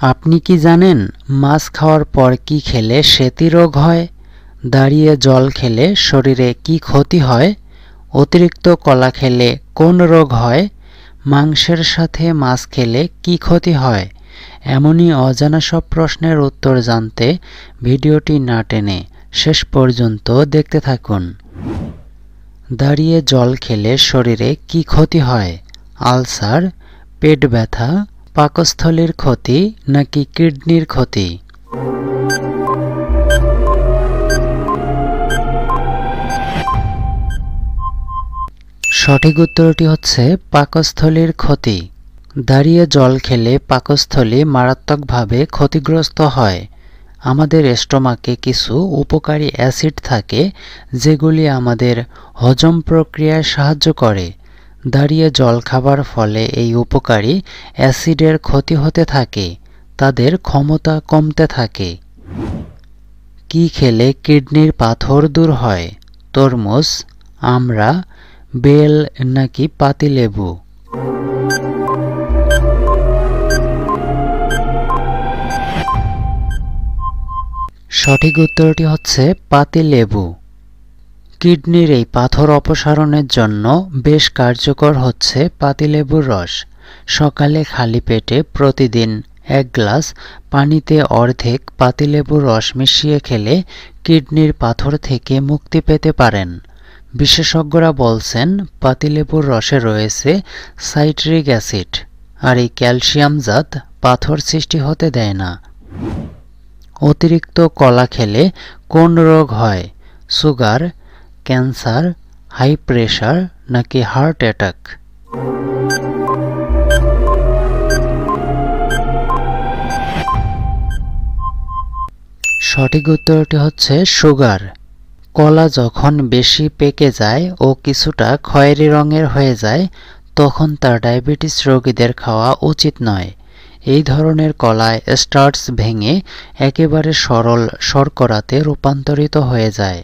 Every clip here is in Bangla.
আপনি কি জানেন মাছ খাওয়ার পর কি খেলে সেতী রোগ হয়? দাঁড়িয়ে জল খেলে শরীরে কি ক্ষতি হয়? অতিরিক্ত কলা খেলে কোন রোগ হয়? মাংসের সাথে মাছ খেলে কি ক্ষতি হয়? এমনই অজানা সব প্রশ্নের উত্তর জানতে ভিডিওটি না টেনে শেষ পর্যন্ত দেখতে থাকুন। দাঁড়িয়ে জল খেলে শরীরে কি ক্ষতি হয়? আলসার, পেট ব্যথা, পাকস্থলীর ক্ষতি নাকি কিডনির ক্ষতি? সঠিক উত্তরটি হচ্ছে পাকস্থলীর ক্ষতি। দাঁড়িয়ে জল খেলে পাকস্থলী মারাত্মকভাবে ক্ষতিগ্রস্ত হয়। আমাদের স্টোমাকে কিছু উপকারী অ্যাসিড থাকে যেগুলি আমাদের হজম প্রক্রিয়ায় সাহায্য করে। দাঁড়িয়ে জল খাবার ফলে এই উপকারী অ্যাসিডের ক্ষতি হতে থাকে, তাদের ক্ষমতা কমতে থাকে। কি খেলে কিডনির পাথর দূর হয়? তরমুজ, আমড়া, বেল নাকি পাতিলেবু? সঠিক উত্তরটি হচ্ছে পাতিলেবু। কিডনির এই পাথর অপসারণের জন্য বেশ কার্যকর হচ্ছে পাতিলেবুর রস। সকালে খালি পেটে প্রতিদিন 1 গ্লাস পানিতে অর্ধেক পাতিলেবুর রস মিশিয়ে খেলে কিডনির পাথর থেকে মুক্তি পেতে পারেন। বিশেষজ্ঞরা বলছেন পাতিলেবুর রসে রয়েছে সাইট্রিক অ্যাসিড, আর এই ক্যালসিয়ামজাত পাথর সৃষ্টি হতে দেয় না। অতিরিক্ত কলা খেলে কোন রোগ হয়? সুগার, ক্যান্সার, হাই প্রেশার নাকি হার্ট অ্যাটাক? সঠিক উত্তরটি হচ্ছে সুগার। কলা যখন বেশি পেকে যায় ও কিছুটা খয়েরি রঙের হয়ে যায় তখন তা ডায়াবেটিস রোগীদের খাওয়া উচিত নয়। এই ধরনের কলায় স্টার্চ ভেঙে একেবারে সরল শর্করাতে রূপান্তরিত হয়ে যায়।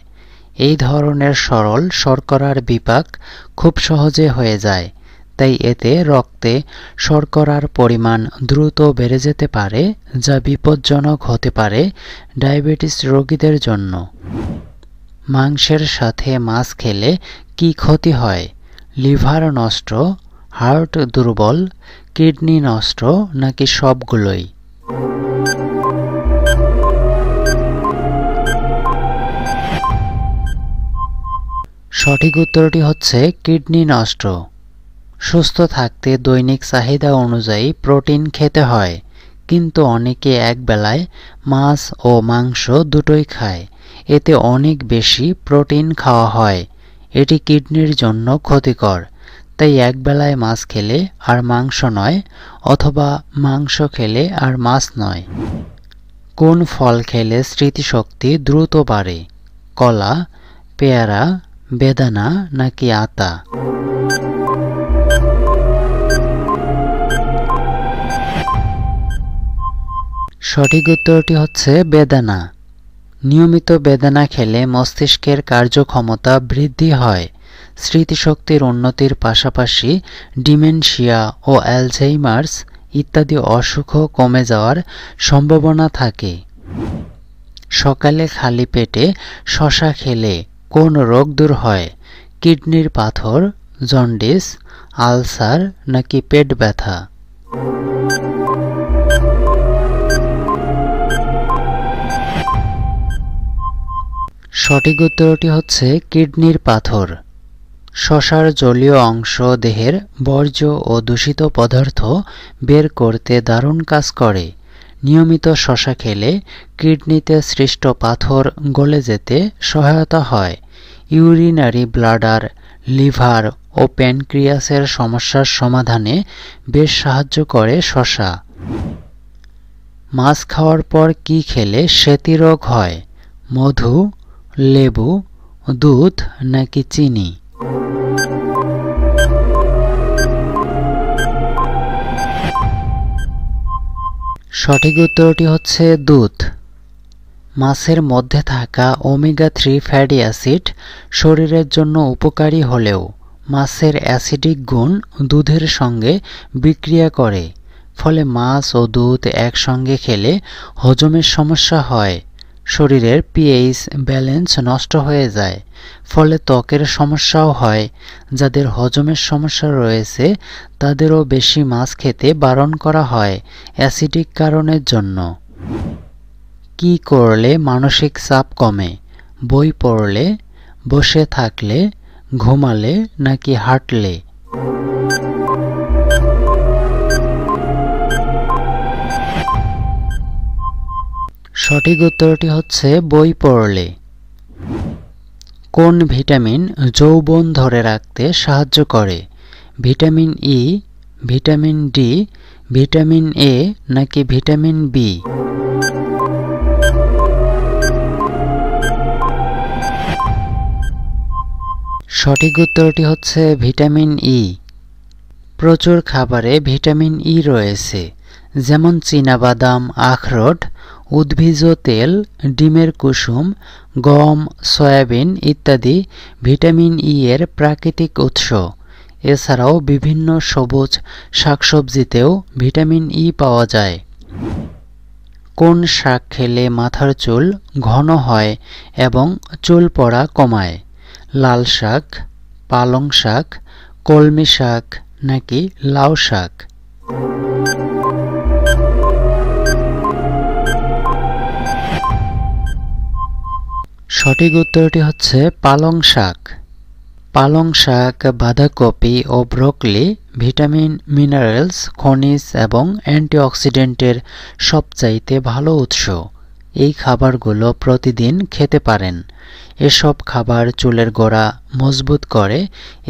এই ধরনের সরল শর্করার বিপাক খুব সহজে হয়ে যায়, তাই এতে রক্তে শর্করার পরিমাণ দ্রুত বেড়ে যেতে পারে, যা বিপজ্জনক হতে পারে ডায়াবেটিস রোগীদের জন্য। মাংসের সাথে মাছ খেলে কি ক্ষতি হয়? লিভার নষ্ট, হার্ট দুর্বল, কিডনি নষ্ট নাকি সবগুলোই? সঠিক উত্তরটি হচ্ছে কিডনি নষ্ট। সুস্থ থাকতে দৈনিক চাহিদা অনুযায়ী প্রোটিন খেতে হয়, কিন্তু অনেকে একবেলায় মাছ ও মাংস দুটোই খায়। এতে অনেক বেশি প্রোটিন খাওয়া হয়, এটি কিডনির জন্য ক্ষতিকর। তাই একবেলায় মাছ খেলে আর মাংস নয়, অথবা মাংস খেলে আর মাছ নয়। কোন ফল খেলে স্মৃতিশক্তি দ্রুত বাড়ে? কলা, পেয়ারা, বেদানা নাকি আতা? সঠিক উত্তরটি হচ্ছে বেদানা। নিয়মিত বেদানা খেলে মস্তিষ্কের কার্যক্ষমতা বৃদ্ধি হয়, স্মৃতিশক্তির উন্নতির পাশাপাশি ডিমেনশিয়া ও অ্যালঝেইমার্স ইত্যাদি অসুখও কমে যাওয়ার সম্ভাবনা থাকে। সকালে খালি পেটে শসা খেলে কোন রোগ দূর হয়? কিডনির পাথর, জন্ডিস, আলসার নাকি পেট ব্যথা? সঠিক উত্তরটি হচ্ছে কিডনির পাথর। শসার জলীয় অংশ দেহের বর্জ্য ও দূষিত পদার্থ বের করতে দারুণ কাজ করে। নিয়মিত শসা খেলে কিডনিতে সৃষ্ট পাথর গলে যেতে সহায়তা হয়। ইউরিনারি ব্লাডার, লিভার ও প্যানক্রিয়াসের সমস্যার সমাধানে বেশ সাহায্য করে শসা। মাছ খাওয়ার পর কি খেলে সেতী রোগ হয়? মধু, লেবু, দুধ নাকি চিনি? সঠিক উত্তরটি হচ্ছে দুধ। মাছের মধ্যে থাকা ওমেগা-3 ফ্যাটি অ্যাসিড শরীরের জন্য উপকারী হলেও মাছের অ্যাসিডিক গুণ দুধের সঙ্গে বিক্রিয়া করে, ফলে মাছ ও দুধ একসঙ্গে খেলে হজমের সমস্যা হয়। শরীরের পিএইচ ব্যালেন্স নষ্ট হয়ে যায়, ফলে ত্বকের সমস্যাও হয়। যাদের হজমের সমস্যা রয়েছে তাদেরও বেশি মাছ খেতে বারণ করা হয় অ্যাসিডিক কারণের জন্য। কি করলে মানসিক চাপ কমে? বই পড়লে, বসে থাকলে, ঘুমালে নাকি হাঁটলে? সঠিক উত্তরটি হচ্ছে বই পড়লে। কোন ভিটামিন যৌবন ধরে রাখতে সাহায্য করে? Vitamin E, vitamin D, vitamin A নাকি ভিটামিন বি? সঠিক উত্তরটি হচ্ছে ভিটামিন ই। প্রচুর খাবারে ভিটামিন ই রয়েছে, যেমন চীনাবাদাম, আখরোট, উদ্ভিজ্জ তেল, ডিমের কুসুম, গম, সয়াবিন ইত্যাদি ভিটামিন ই এর প্রাকৃতিক উৎস। এছাড়াও বিভিন্ন সবুজ শাকসবজিতেও ভিটামিন ই পাওয়া যায়। কোন শাক খেলে মাথার চুল ঘন হয় এবং চুল পড়া কমায়? লাল শাক, পালং শাক, কলমি শাক নাকি লাউ শাক? সঠিক উত্তরটি হচ্ছে পালং শাক। পালং শাক, বাঁধাকপি ও ব্রোকলি ভিটামিন, মিনারেলস, খনিজ এবং অ্যান্টিঅক্সিডেন্টের সবচাইতে ভালো উৎস। এই খাবারগুলো প্রতিদিন খেতে পারেন। এসব খাবার চুলের গোড়া মজবুত করে,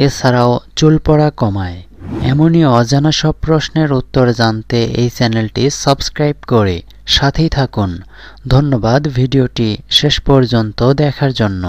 এছাড়াও চুল পড়া কমায়। এমনই অজানা সব প্রশ্নের উত্তর জানতে এই চ্যানেলটি সাবস্ক্রাইব করে সাথেই থাকুন। ধন্যবাদ ভিডিওটি শেষ পর্যন্ত দেখার জন্য।